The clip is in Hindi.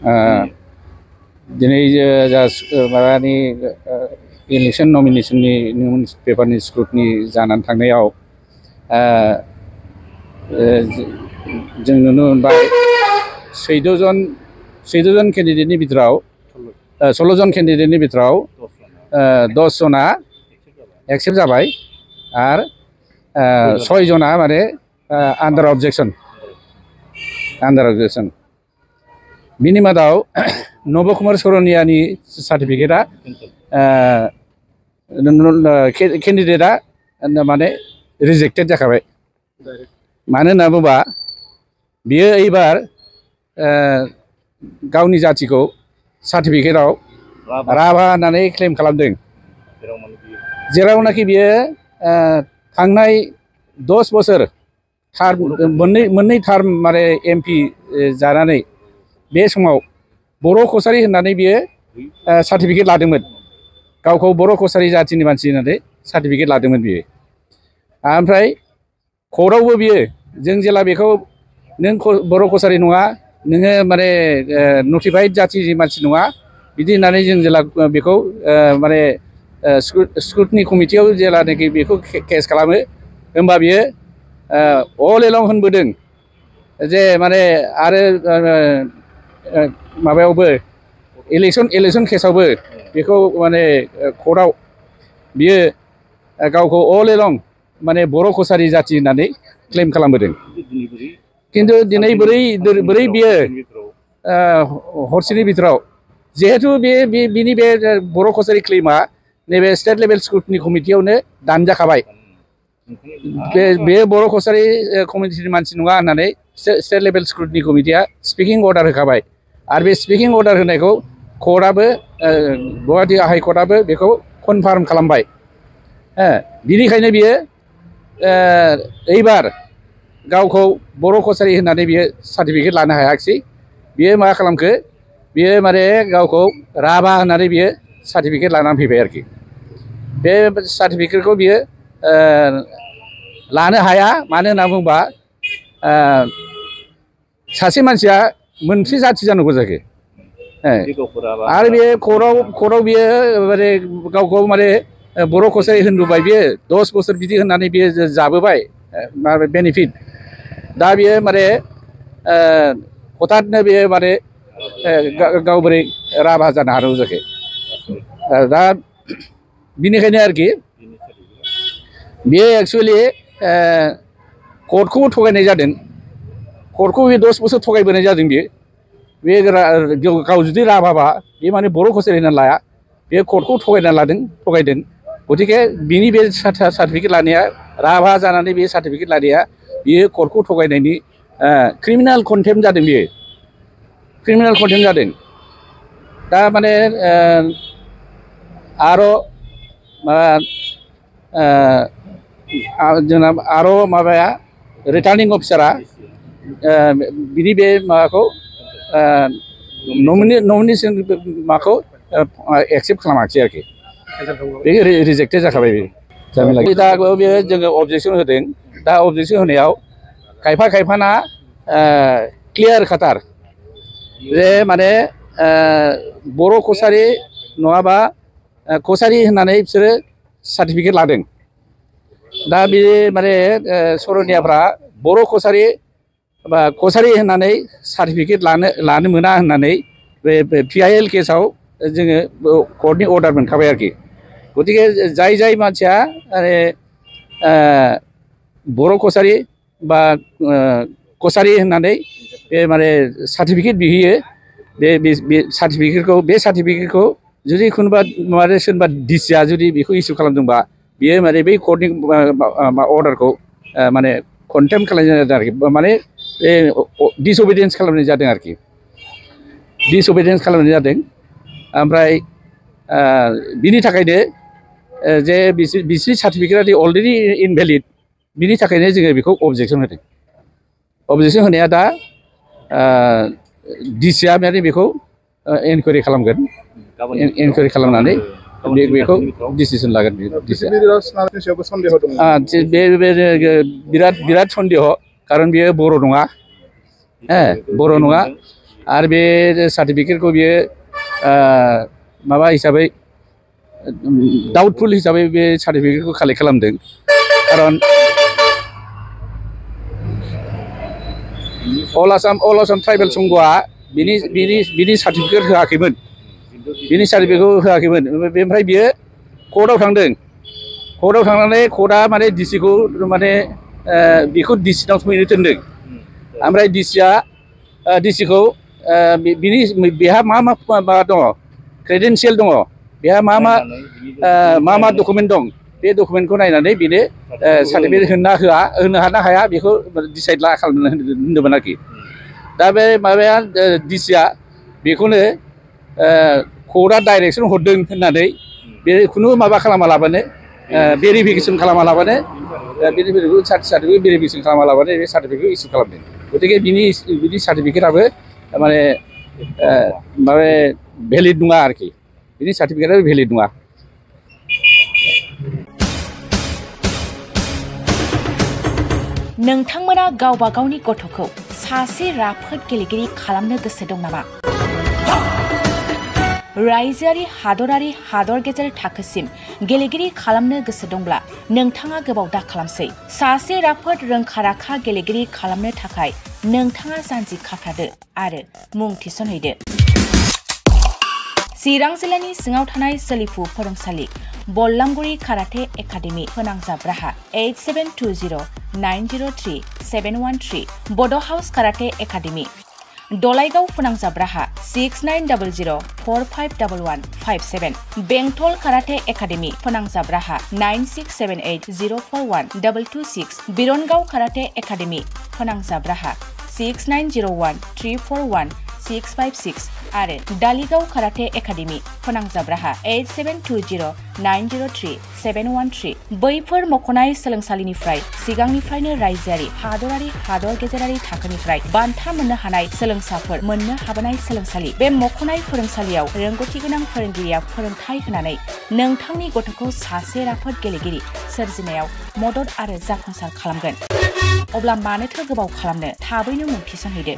दिनै जा माबानि इलेक्शन नमिनेशननि पेपारनि स्क्रुटनि जानानै थांनायाव जों नुनो मोनबाय 14 जन केन्डिडेटनि बिथोराव 16 जन केन्डिडेटनि बिथोराव 10 जना एक्सेप्ट जाबाय आरो 6 जना माने आन्डार अबजेक्शन बिनि मादाव नब कुमार सरनियानि सार्टिफिकेटआ केन्डिडेटआ माने रिजेक्टेड जाखाबाय मानो होनना बुङोबा बियो एबार गावनि जाथिखौ सार्टिफिकेटआव राभा होननानै क्लेम खालामदों जेरावनाखि बियो थांनाय 10 बोसोर मोननै टार्म माने एमपि जानानै बे समाव बर' कसारी होननानै बियो सार्टिफिकेट लादोंमोन गावखौ बर' कसारी जातिनि मानसि होननानै सार्टिफिकेट लादोंमोन बियो ओमफ्राय कर्टआवबो बियो जों जेला बेखौ नों बर' कसारी नङा नोङो माने नटिफाइड जातिनि मानसि नङा बिदि होननानै जों जेला बेखौ माने स्क्रुटनि कमिटियाव जेलानाखि बेखौ केस खालामो होमबा बियो अल एलं होनबोदों जे माने आरो माबायावबो इलेक्शन केसावबो बेखौ माने कर्टआव बियो गावखौ अल एलं माने बर' कसारी जाति होननानै क्लेम खालामबोदों खिन्थु दिनै बोरै बियो हरसेनि बिथोराव जिहेतु बिनि बे बर' कसारी क्लेमा नैबे स्टेट लेभेल स्क्रुटनि कमिटियावनो दानजाखाबाय बे बर' कसारी कमिटिनि मानसि नङा होननानै स्टेट लेभेल स्क्रुटनि कमिटिया स्पिकिं अर्डार होखाबाय आरो बे स्पिकिं अर्डार होनायखौ कर्टआबो गुवाहाटी हाइकर्टआबो बेखौ कनफार्म खालामबाय बिनिखायनो बियो एबार गावखौ बर' कसारी होननानै बियो सार्टिफिकेट लानो हायाखिसै बियो मा खालामखो बियो माने गावखौ राभा होननानै बियो सार्टिफिकेट लानानै फैबाय आरोखि बे सार्टिफिकेटखौ बियो लानो हाया मानो होनना बुङोबा सासे मानसिया मोनसे जाथि जानांगौ जाखो आरो बे कर्टआव बियो माने गावखौ माने बर' कसारी होनबोबाय बियो 10 बोसोर बिदि होननानै बियो जाबोबाय माबा बेनिफिट दा बियो माने हथातनो बियो माने गाव बोरै राभा जानो हानांगौ जाखो दा बिनिखायनो आरोखि बियो एक्सुवेलि कर्टखौबो थगायनाय जादों कर्टखौ बे 10 बोसोर थगायबोनाय जादों बे गाव जुदि राभाबा बे माने बर' कसारी होननानै लाया बे कर्टखौ थगायदों गतिके बिनि बे सार्टिफिकेट लानाया राभा जानानै बे सार्टिफिकेट लानाया बियो कर्टखौ थगायनायनि क्रिमिनेल कन्टेम्प्ट जादों बियो क्रिमिनेल कन्टेम्प्ट जादों दा माने आरो जोंना आरो माबाया रिटार्निं अफिसारा बिनि बे माबाखौ नमिनेशन माबाखौ एक्सेप्ट खालामाखिसै आरोखि बे रिजेक्टेड जाखाबाय बे दा बेयो जोङो अबजेक्सन होदों दा अबजेक्सन होनायाव खायफाना क्लियार खाटार जे माने बर' कसारी नङाबा कसारी होननानै बिसोरो सार्टिफिकेट लादों दा बे माने सरनियाफ्रा बर' कसारी बा कसारी होननानै सार्टिफिकेट लानो मोना होननानै बे PIL केसाव जोङो कर्टनि अर्डार मोनखाबाय आरोखि गतिके जाय मानसिया माने बर' कसारी बा कसारी होननानै बे माने सार्टिफिकेट बिहैयो बे सार्टिफिकेटखौ जुदि सोरबा डिसिआ जुदि बेखौ इस्यु खालामदोंबा बियो माने बै कर्टनि अर्डारखौ माने कन्टेम्प्ट खालामनाय जादों आरोखि माने डिसअबिडियेन्स खालामनाय जादों आरोखि ओमफ्राय बिनि थाखायनो जे बिसोरनि सार्टिफिकेटआ अलरेडि इनभेलिड बिनि थाखायनो जोङो बेखौ अबजेक्सन होदों अबजेक्सन होनाया दा डिसिआ माने बेखौ इनकुवारि खालामगोन इनकुवारि खालामनानै बेखौ डिसिसन लागोन बिराद सन्देह कारन बियो बर' नङा बर' नङा आरो बे सार्टिफिकेटखौ बियो माबा हिसाबै डाउटफुल हिसाबै बे सार्टिफिकेटखौ कालेक्ट खालामदों खारन अल आसाम ट्राइबेल संघआ बिनि सार्टिफिकेट होआखैमोन बिनि सार्टिफिकेटखौ होआखैमोन ओमफ्राय बियो कर्टआव थांदों कर्टआव थांनानै कर्टआ माने डिसिखौ माने बेखौ डिसिनाव फैनो थिनदों ओमफ्राय डिसिखौ बेहा मा दङ क्रेडेन्सियेल दङ बेहा मा डकुमेन्ट दं बे डकुमेन्टखौ नायनानै बेनो सार्टिफिकेट होनो हाया बेखौ डिसाइड खालामनो होनदोंमोन आरोखि दा बे माबाया डिसिआ बेखौनो कर्टआ डाइरेक्सन हरदों होननानै बे खुनु माबा खालामालाबानो भेरिफिकेसन खालामालाबानो सार्टिफिकेट भेरिफिकेसन खालामालाबानो बे सार्टिफिकेटखौ इसु खालामदों गतिके बिनि सार्टिफिकेटआबो माने माबा भेलिड नङा आरोखि बिनि सार्टिफिकेटआबो भेलिड नङा नोंथांमोना गावबा गावनि गथ'खौ सासे राफोद गेलेगिरि खालामनो गोसो दं नामा? रायजोआरि हादर गेजेर थाखोसिम गेलेगिरि खालामनो गोसो दंब्ला नोंथाङा गोबाव दा खालामसै सासे राफोद रोंखा-राखा गेलेगिरि खालामनो थाखाय नोंथाङा जानजि खाफ्रादो आरो मुं थिसनहैदो। चिरां जिल्लानि सिङाव थानाय सोलिफु फोरोंसालि बल्लामगुरि काराटे एकाडेमि फोनांजाब राहा 8720903713 बड' हाउस काराटे एकाडेमि दलाइगाव फोनांजाब राहा 6900451157 बेंटल काराटे एकाडेमि फोनांजाब राहा 9678041226 बिरनगाव काराटे एकाडेमि फोनांजाब राहा 6901341656 आरो दालिगाव काराटे एकाडेमि फोनांजाब राहा 8720903713 बैफोर मख'नाय सोलोंसालिनिफ्राय सिगांनिफ्रायनो रायजोआरि हादर गेजेरारि थाखोनिफ्राय बान्था मोननो हानाय सोलोंसाफोर मोननो हाबोनाय सोलोंसालि बे मख'नाय फोरोंसालियाव रोंगौथि गोनां फोरोंगिरिया फोरोंथाय होनानै नोंथांनि गथ'खौ सासे राफोद गेलेगिरि सोरजिनायाव मदद आरो जाफुंसार खालामगोन। अब्ला मानोथो गोबाव खालामनो थाबैनो मुं थिसनहैदो।